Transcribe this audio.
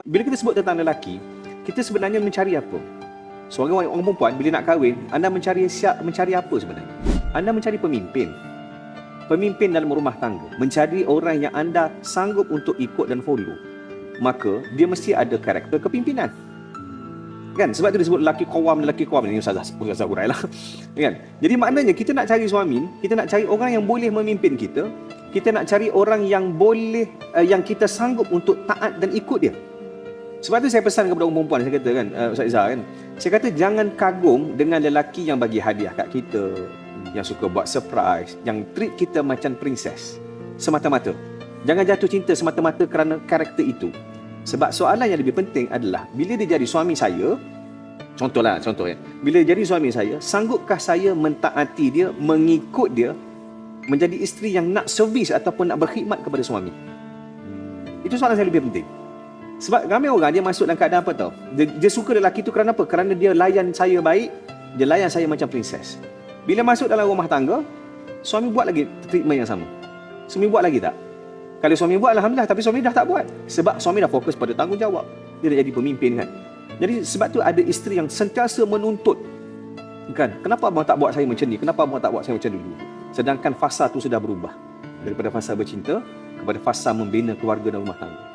Bila kita sebut tentang lelaki, kita sebenarnya mencari apa? Seorang orang perempuan bila nak kahwin, anda mencari apa sebenarnya? Anda mencari pemimpin. Pemimpin dalam rumah tangga, mencari orang yang anda sanggup untuk ikut dan follow. Maka dia mesti ada karakter kepimpinan. Kan? Sebab tu disebut lelaki qawam ni Ustazah Hurai lah. Kan? Jadi maknanya kita nak cari suami, kita nak cari orang yang boleh memimpin kita. Kita nak cari orang yang boleh yang kita sanggup untuk taat dan ikut dia. Sebab tu saya pesan kepada orang perempuan, saya kata kan, Ustaz Izzah kan, saya kata jangan kagum dengan lelaki yang bagi hadiah kat kita, yang suka buat surprise, yang treat kita macam princess semata-mata. Jangan jatuh cinta semata-mata kerana karakter itu. Sebab soalan yang lebih penting adalah bila dia jadi suami saya, contoh ya, bila dia jadi suami saya, sanggupkah saya mentaati dia, mengikut dia, menjadi isteri yang nak servis ataupun nak berkhidmat kepada suami. Itu soalan yang lebih penting. Sebab ramai orang dia masuk dalam keadaan apa tau? Dia suka lelaki tu kerana apa? Kerana dia layan saya baik, dia layan saya macam princess. Bila masuk dalam rumah tangga, suami buat lagi treatment yang sama. Suami buat lagi tak? Kalau suami buat, alhamdulillah, tapi suami dah tak buat. Sebab suami dah fokus pada tanggungjawab. Dia dah jadi pemimpin kan. Jadi sebab tu ada isteri yang sentiasa menuntut. Kan? Kenapa abang tak buat saya macam ni? Kenapa abang tak buat saya macam dulu? Sedangkan fasa tu sudah berubah. Daripada fasa bercinta kepada fasa membina keluarga dan rumah tangga.